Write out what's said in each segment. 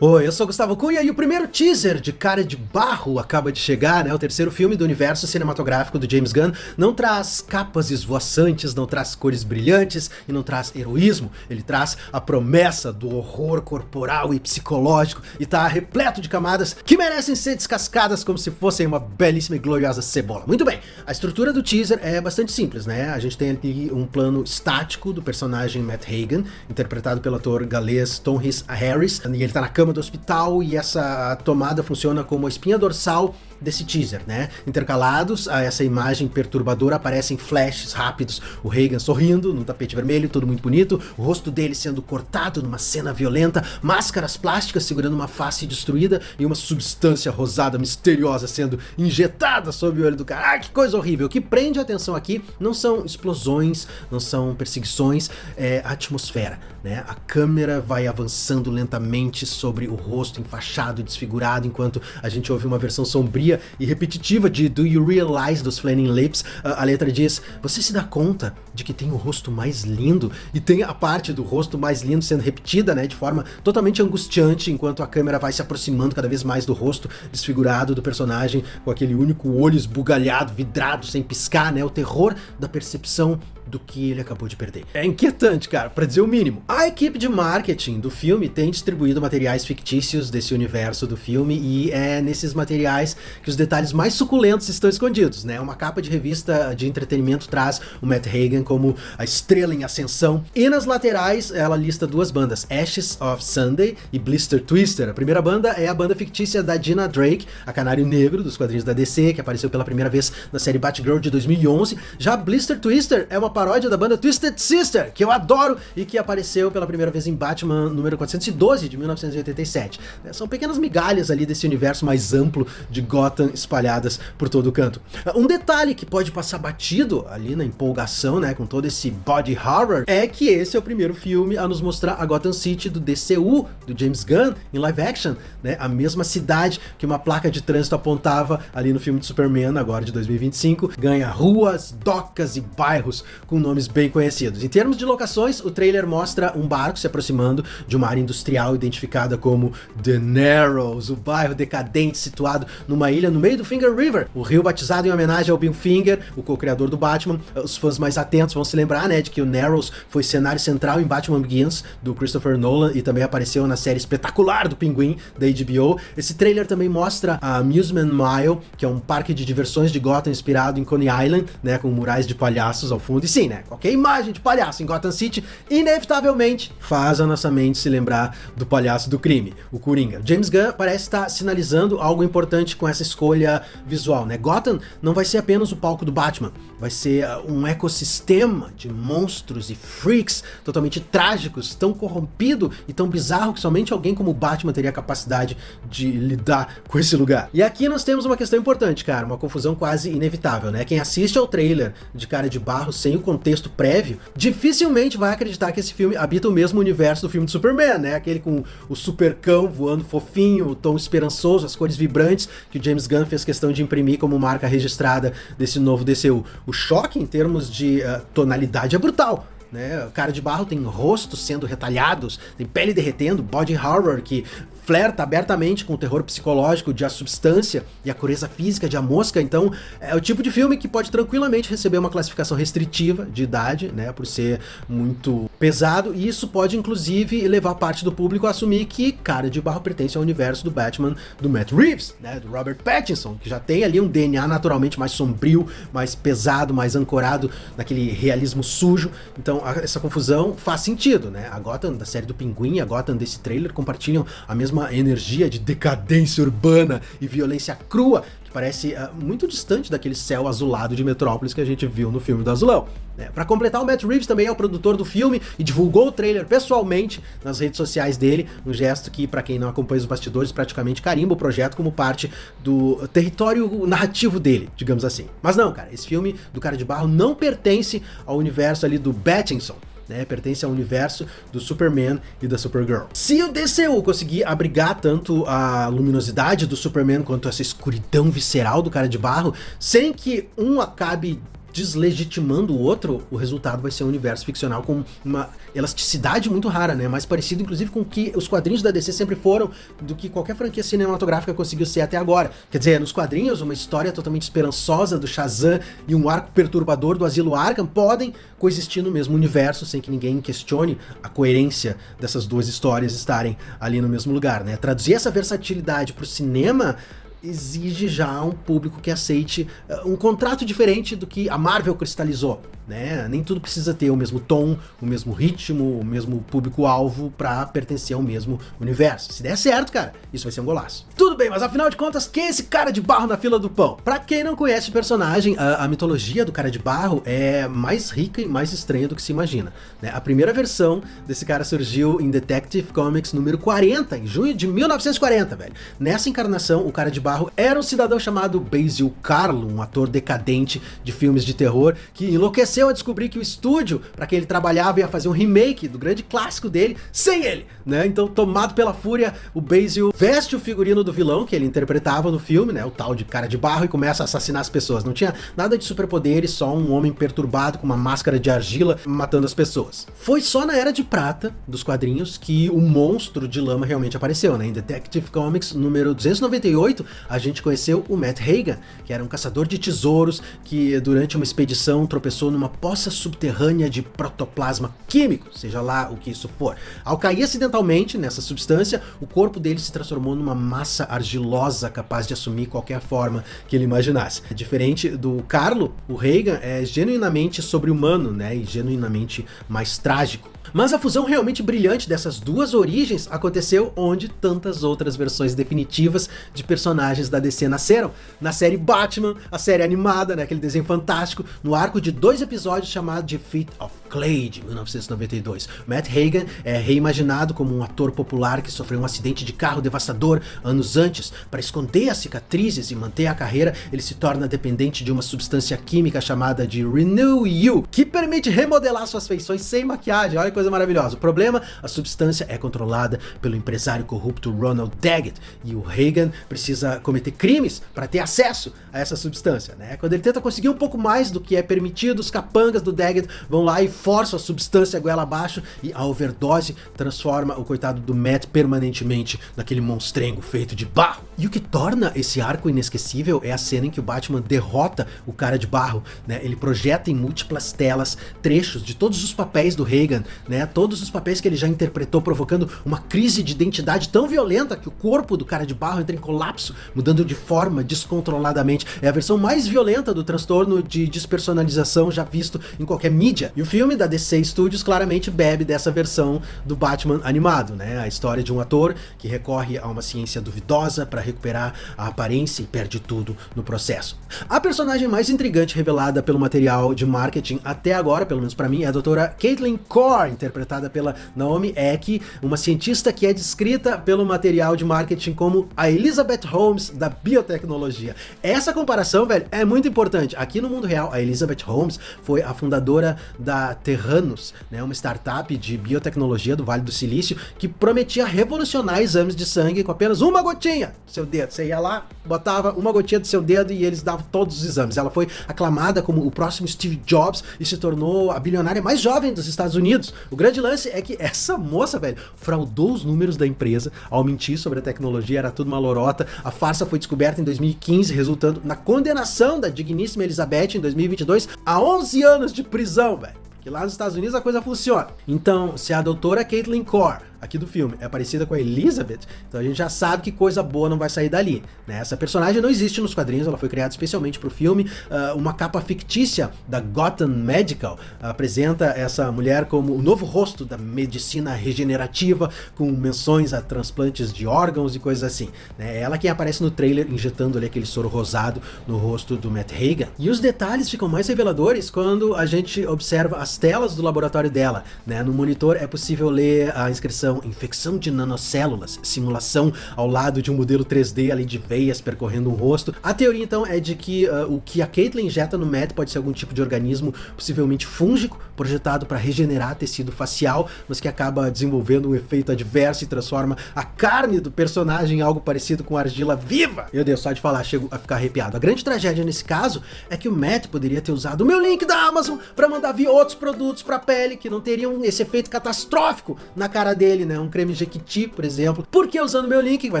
Oi, eu sou Gustavo Cunha e o primeiro teaser de Cara de Barro acaba de chegar, né? O terceiro filme do universo cinematográfico do James Gunn não traz capas esvoaçantes, não traz cores brilhantes e não traz heroísmo. Ele traz a promessa do horror corporal e psicológico e tá repleto de camadas que merecem ser descascadas como se fossem uma belíssima e gloriosa cebola. Muito bem, a estrutura do teaser é bastante simples, né? A gente tem aqui um plano estático do personagem Matt Hagen, interpretado pelo ator galês Tom Rhys Harris, e ele tá na cama do hospital e essa tomada funciona como a espinha dorsal desse teaser, né? Intercalados a essa imagem perturbadora aparecem flashes rápidos, o Hagen sorrindo num tapete vermelho, tudo muito bonito, o rosto dele sendo cortado numa cena violenta, máscaras plásticas segurando uma face destruída e uma substância rosada misteriosa sendo injetada sob o olho do cara. Ah, que coisa horrível! O que prende a atenção aqui não são explosões, não são perseguições, é a atmosfera, né? A câmera vai avançando lentamente sobre o rosto enfaixado e desfigurado, enquanto a gente ouve uma versão sombria e repetitiva de Do You Realize dos Flaming Lips. A letra diz: você se dá conta de que tem o rosto mais lindo? E tem a parte do rosto mais lindo sendo repetida, né, de forma totalmente angustiante, enquanto a câmera vai se aproximando cada vez mais do rosto desfigurado do personagem, com aquele único olho esbugalhado, vidrado, sem piscar, né, o terror da percepção do que ele acabou de perder. É inquietante, cara, pra dizer o mínimo. A equipe de marketing do filme tem distribuído materiais fictícios desse universo do filme e é nesses materiais que os detalhes mais suculentos estão escondidos, né? Uma capa de revista de entretenimento traz o Matt Hagen como a estrela em ascensão e nas laterais ela lista duas bandas, Ashes of Sunday e Blister Twister. A primeira banda é a banda fictícia da Dina Drake, a Canário Negro dos quadrinhos da DC, que apareceu pela primeira vez na série Batgirl de 2011. Já Blister Twister é uma paródia da banda Twisted Sister, que eu adoro e que apareceu pela primeira vez em Batman número 412 de 1987. São pequenas migalhas ali desse universo mais amplo de Gotham espalhadas por todo o canto. Um detalhe que pode passar batido ali na empolgação, né, com todo esse body horror, é que esse é o primeiro filme a nos mostrar a Gotham City do DCU, do James Gunn, em live action, né, a mesma cidade que uma placa de trânsito apontava ali no filme de Superman, agora de 2025, ganha ruas, docas e bairros com nomes bem conhecidos. Em termos de locações, o trailer mostra um barco se aproximando de uma área industrial identificada como The Narrows, o bairro decadente situado numa ilha no meio do Finger River, o rio batizado em homenagem ao Bill Finger, o co-criador do Batman. Os fãs mais atentos vão se lembrar, né, de que o Narrows foi cenário central em Batman Begins, do Christopher Nolan, e também apareceu na série espetacular do Pinguim, da HBO. Esse trailer também mostra a Amusement Mile, que é um parque de diversões de Gotham inspirado em Coney Island, né, com murais de palhaços ao fundo. E sim, né, qualquer imagem de palhaço em Gotham City, inevitavelmente, faz a nossa mente se lembrar do palhaço do crime, o Coringa. James Gunn parece estar sinalizando algo importante com essa escolha visual, né? Gotham não vai ser apenas o palco do Batman, vai ser um ecossistema de monstros e freaks totalmente trágicos, tão corrompido e tão bizarro que somente alguém como o Batman teria a capacidade de lidar com esse lugar. E aqui nós temos uma questão importante, cara, uma confusão quase inevitável, né? Quem assiste ao trailer de Cara de Barro sem o contexto prévio, dificilmente vai acreditar que esse filme habita o mesmo universo do filme de Superman, né? Aquele com o supercão voando fofinho, o tom esperançoso, as cores vibrantes que o James Gunn fez questão de imprimir como marca registrada desse novo DCU. O choque em termos de tonalidade é brutal, né? Cara de Barro tem rostos sendo retalhados, tem pele derretendo, body horror que flerta abertamente com o terror psicológico de A Substância e a crudeza física de A Mosca. Então é o tipo de filme que pode tranquilamente receber uma classificação restritiva de idade, né, por ser muito pesado, e isso pode inclusive levar parte do público a assumir que Cara de Barro pertence ao universo do Batman do Matt Reeves, né, do Robert Pattinson, que já tem ali um DNA naturalmente mais sombrio, mais pesado, mais ancorado naquele realismo sujo. Então essa confusão faz sentido, né? A Gotham da série do Pinguim e a Gotham desse trailer compartilham a mesma energia de decadência urbana e violência crua, que parece muito distante daquele céu azulado de Metrópolis que a gente viu no filme do Azulão. Para completar, o Matt Reeves também é o produtor do filme e divulgou o trailer pessoalmente nas redes sociais dele, um gesto que, para quem não acompanha os bastidores, praticamente carimba o projeto como parte do território narrativo dele, digamos assim. Mas não, cara, esse filme do Cara de Barro não pertence ao universo ali do Pattinson, né, pertence ao universo do Superman e da Supergirl. Se o DCU conseguir abrigar tanto a luminosidade do Superman quanto essa escuridão visceral do Cara de Barro, sem que um acabe deslegitimando o outro, o resultado vai ser um universo ficcional com uma elasticidade muito rara, né? Mais parecido, inclusive, com o que os quadrinhos da DC sempre foram, do que qualquer franquia cinematográfica conseguiu ser até agora. Quer dizer, nos quadrinhos, uma história totalmente esperançosa do Shazam e um arco perturbador do Asilo Arkham podem coexistir no mesmo universo sem que ninguém questione a coerência dessas duas histórias estarem ali no mesmo lugar, né? Traduzir essa versatilidade pro cinema exige já um público que aceite um contrato diferente do que a Marvel cristalizou, né? Nem tudo precisa ter o mesmo tom, o mesmo ritmo, o mesmo público-alvo pra pertencer ao mesmo universo. Se der certo, cara, isso vai ser um golaço. Tudo bem, mas afinal de contas, quem é esse cara de barro na fila do pão? Pra quem não conhece o personagem, a mitologia do cara de barro é mais rica e mais estranha do que se imagina, né? A primeira versão desse cara surgiu em Detective Comics número 40, em junho de 1940, velho. Nessa encarnação, o cara de barro era um cidadão chamado Basil Karlo, um ator decadente de filmes de terror, que enlouqueceu a descobrir que o estúdio para que ele trabalhava ia fazer um remake do grande clássico dele sem ele, né? Então, tomado pela fúria, o Basil veste o figurino do vilão que ele interpretava no filme, né? O tal de cara de barro, e começa a assassinar as pessoas. Não tinha nada de superpoderes, só um homem perturbado com uma máscara de argila matando as pessoas. Foi só na Era de Prata dos quadrinhos que o monstro de lama realmente apareceu, né? Em Detective Comics número 298, a gente conheceu o Matt Hagen, que era um caçador de tesouros que durante uma expedição tropeçou numa poça subterrânea de protoplasma químico, seja lá o que isso for. Ao cair acidentalmente nessa substância, o corpo dele se transformou numa massa argilosa capaz de assumir qualquer forma que ele imaginasse. Diferente do Karlo, o Hagen é genuinamente sobre-humano, né, e genuinamente mais trágico. Mas a fusão realmente brilhante dessas duas origens aconteceu onde tantas outras versões definitivas de personagens da DC nasceram. Na série Batman, a série animada, né, aquele desenho fantástico, no arco de 2 episódios chamado de Feet of Clay, de 1992. Matt Hagen é reimaginado como um ator popular que sofreu um acidente de carro devastador anos antes. Para esconder as cicatrizes e manter a carreira, ele se torna dependente de uma substância química chamada de Renew You, que permite remodelar suas feições sem maquiagem. Olha que coisa maravilhosa. O problema, a substância é controlada pelo empresário corrupto Ronald Daggett, e o Hagen precisa cometer crimes para ter acesso a essa substância, né? Quando ele tenta conseguir um pouco mais do que é permitido, os capangas do Daggett vão lá e forçam a substância goela abaixo, e a overdose transforma o coitado do Matt permanentemente naquele monstrengo feito de barro. E o que torna esse arco inesquecível é a cena em que o Batman derrota o cara de barro, né? Ele projeta em múltiplas telas trechos de todos os papéis do Hagen, né? Todos os papéis que ele já interpretou, provocando uma crise de identidade tão violenta que o corpo do cara de barro entra em colapso, mudando de forma descontroladamente. É a versão mais violenta do transtorno de despersonalização já visto em qualquer mídia. E o filme da DC Studios claramente bebe dessa versão do Batman animado, né? A história de um ator que recorre a uma ciência duvidosa para recuperar a aparência e perde tudo no processo. A personagem mais intrigante revelada pelo material de marketing até agora, pelo menos para mim, é a doutora Caitlin Corr, interpretada pela Naomi Eck, uma cientista que é descrita pelo material de marketing como a Elizabeth Holmes da biotecnologia. Essa comparação, velho, é muito importante. Aqui no mundo real, a Elizabeth Holmes foi a fundadora da Terranos, né, uma startup de biotecnologia do Vale do Silício que prometia revolucionar exames de sangue com apenas uma gotinha do seu dedo. Você ia lá, botava uma gotinha do seu dedo e eles davam todos os exames. Ela foi aclamada como o próximo Steve Jobs e se tornou a bilionária mais jovem dos Estados Unidos. O grande lance é que essa moça, velho, fraudou os números da empresa ao mentir sobre a tecnologia, era tudo uma lorota. A farsa foi descoberta em 2015, resultando na condenação da digníssima Elizabeth em 2022 a 11 anos de prisão, velho. Porque lá nos Estados Unidos a coisa funciona. Então, se a doutora Caitlin Corr aqui do filme é parecida com a Elizabeth, então a gente já sabe que coisa boa não vai sair dali, né? Essa personagem não existe nos quadrinhos, ela foi criada especialmente pro filme. Uma capa fictícia da Gotham Medical apresenta essa mulher como o novo rosto da medicina regenerativa, com menções a transplantes de órgãos e coisas assim, né? Ela quem aparece no trailer injetando ali aquele soro rosado no rosto do Matt Hagen. E os detalhes ficam mais reveladores quando a gente observa as telas do laboratório dela, né? No monitor é possível ler a inscrição radiação, infecção de nanocélulas, simulação ao lado de um modelo 3D além de veias percorrendo um rosto. A teoria então é de que o que a Caitlin injeta no Matt pode ser algum tipo de organismo possivelmente fúngico, projetado para regenerar tecido facial, mas que acaba desenvolvendo um efeito adverso e transforma a carne do personagem em algo parecido com argila viva. Meu Deus, só de falar chego a ficar arrepiado. A grande tragédia nesse caso é que o Matt poderia ter usado o meu link da Amazon para mandar vir outros produtos para pele que não teriam esse efeito catastrófico na cara dele, né? Um creme Jequiti, por exemplo. Porque usando o meu link, que vai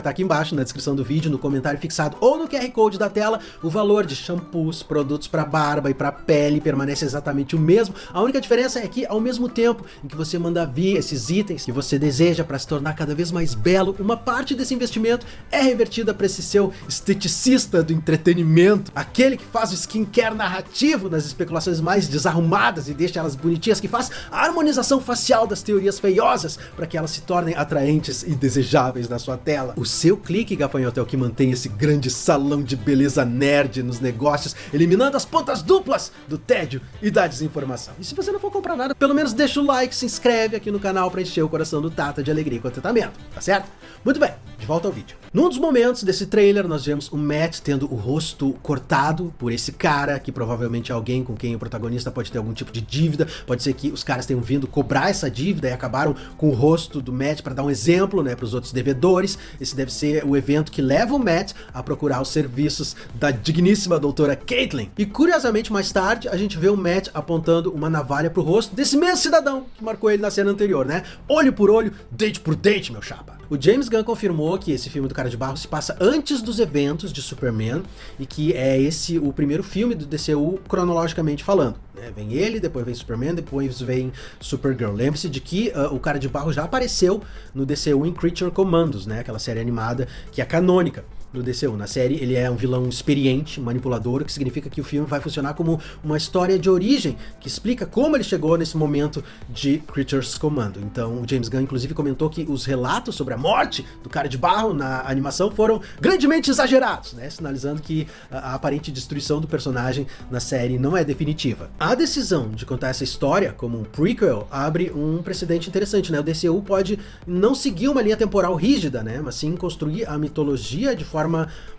estar aqui embaixo na descrição do vídeo, no comentário fixado ou no QR Code da tela, o valor de shampoos, produtos para barba e para pele permanece exatamente o mesmo. A única diferença é que, ao mesmo tempo em que você manda vir esses itens que você deseja para se tornar cada vez mais belo, uma parte desse investimento é revertida para esse seu esteticista do entretenimento, aquele que faz o skincare narrativo nas especulações mais desarrumadas e deixa elas bonitinhas, que faz a harmonização facial das teorias feiosas para que elas se tornem atraentes e desejáveis na sua tela. O seu clique, gafanhoto, é o que mantém esse grande salão de beleza nerd nos negócios, eliminando as pontas duplas do tédio e da desinformação. E se você não for comprar nada, pelo menos deixa o like, se inscreve aqui no canal para encher o coração do Tata de alegria e contentamento, tá certo? Muito bem, de volta ao vídeo. Num dos momentos desse trailer, nós vemos o Matt tendo o rosto cortado por esse cara, que provavelmente é alguém com quem o protagonista pode ter algum tipo de dívida. Pode ser que os caras tenham vindo cobrar essa dívida e acabaram com o rosto do Matt para dar um exemplo, né, para os outros devedores. Esse deve ser o evento que leva o Matt a procurar os serviços da digníssima doutora Caitlin. E curiosamente, mais tarde, a gente vê o Matt apontando uma navalha pro rosto desse mesmo cidadão que marcou ele na cena anterior, né? Olho por olho, dente por dente, meu chapa. O James Gunn confirmou que esse filme do Cara de Barro se passa antes dos eventos de Superman e que é esse o primeiro filme do DCU cronologicamente falando, né? Vem ele, depois vem Superman, depois vem Supergirl. Lembre-se de que o Cara de Barro já apareceu no DCU em Creature Commandos, né? Aquela série animada que é canônica do DCU. Na série ele é um vilão experiente, manipulador, o que significa que o filme vai funcionar como uma história de origem, que explica como ele chegou nesse momento de Creatures Commando. Então o James Gunn inclusive comentou que os relatos sobre a morte do Cara de Barro na animação foram grandemente exagerados, né? Sinalizando que a aparente destruição do personagem na série não é definitiva. A decisão de contar essa história como um prequel abre um precedente interessante, né? O DCU pode não seguir uma linha temporal rígida, né? Mas sim construir a mitologia de forma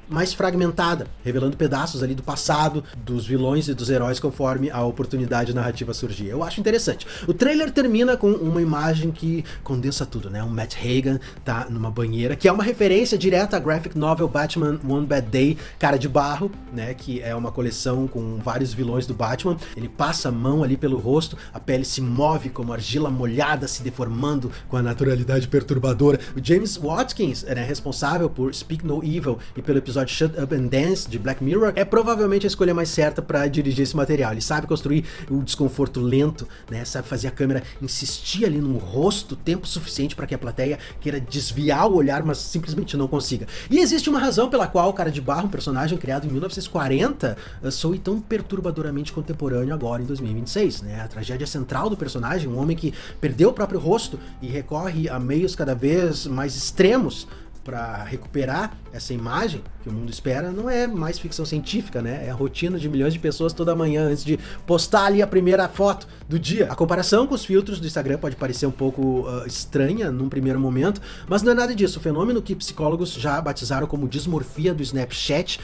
mais fragmentada, revelando pedaços ali do passado, dos vilões e dos heróis conforme a oportunidade narrativa surgir. Eu acho interessante. O trailer termina com uma imagem que condensa tudo, né? O Matt Hagen tá numa banheira, que é uma referência direta à graphic novel Batman One Bad Day, Cara de Barro, né? Que é uma coleção com vários vilões do Batman. Ele passa a mão ali pelo rosto, a pele se move como argila molhada, se deformando com a naturalidade perturbadora. O James Watkins, né, responsável por Speak No Evil e pelo episódio Shut Up and Dance de Black Mirror, é provavelmente a escolha mais certa para dirigir esse material. Ele sabe construir o desconforto lento, né? Sabe fazer a câmera insistir ali no rosto tempo suficiente para que a plateia queira desviar o olhar, mas simplesmente não consiga. E existe uma razão pela qual o Cara de Barro, um personagem criado em 1940, soe tão perturbadoramente contemporâneo agora em 2026, né? A tragédia central do personagem, um homem que perdeu o próprio rosto e recorre a meios cada vez mais extremos para recuperar essa imagem que o mundo espera, não é mais ficção científica, né? É a rotina de milhões de pessoas toda manhã antes de postar ali a primeira foto do dia. A comparação com os filtros do Instagram pode parecer um pouco estranha num primeiro momento, mas não é nada disso. O fenômeno que psicólogos já batizaram como dismorfia do Snapchat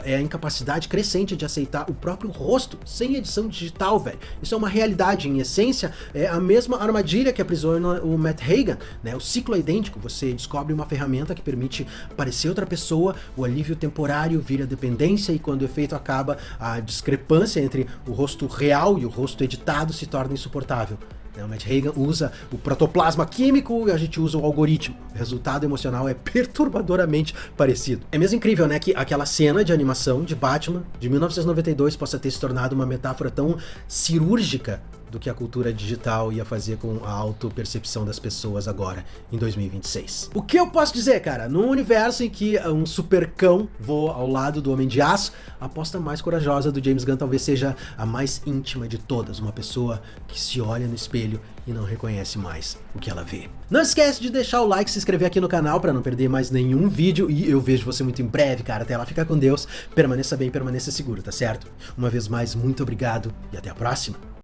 é a incapacidade crescente de aceitar o próprio rosto sem edição digital, velho. Isso é uma realidade, em essência, é a mesma armadilha que aprisiona o Matt Hagen, né? O ciclo é idêntico, você descobre uma ferramenta que permite parecer outra pessoa, o alívio temporário vira dependência e quando o efeito acaba, a discrepância entre o rosto real e o rosto editado se torna insuportável. O Matt Hagen usa o protoplasma químico e a gente usa o algoritmo. O resultado emocional é perturbadoramente parecido. É mesmo incrível, né, que aquela cena de animação de Batman de 1992 possa ter se tornado uma metáfora tão cirúrgica do que a cultura digital ia fazer com a autopercepção das pessoas agora, em 2026. O que eu posso dizer, cara? Num universo em que um supercão voa ao lado do Homem de Aço, a aposta mais corajosa do James Gunn talvez seja a mais íntima de todas, uma pessoa que se olha no espelho e não reconhece mais o que ela vê. Não esquece de deixar o like e se inscrever aqui no canal para não perder mais nenhum vídeo e eu vejo você muito em breve, cara. Até lá, fica com Deus, permaneça bem, permaneça seguro, tá certo? Uma vez mais, muito obrigado e até a próxima.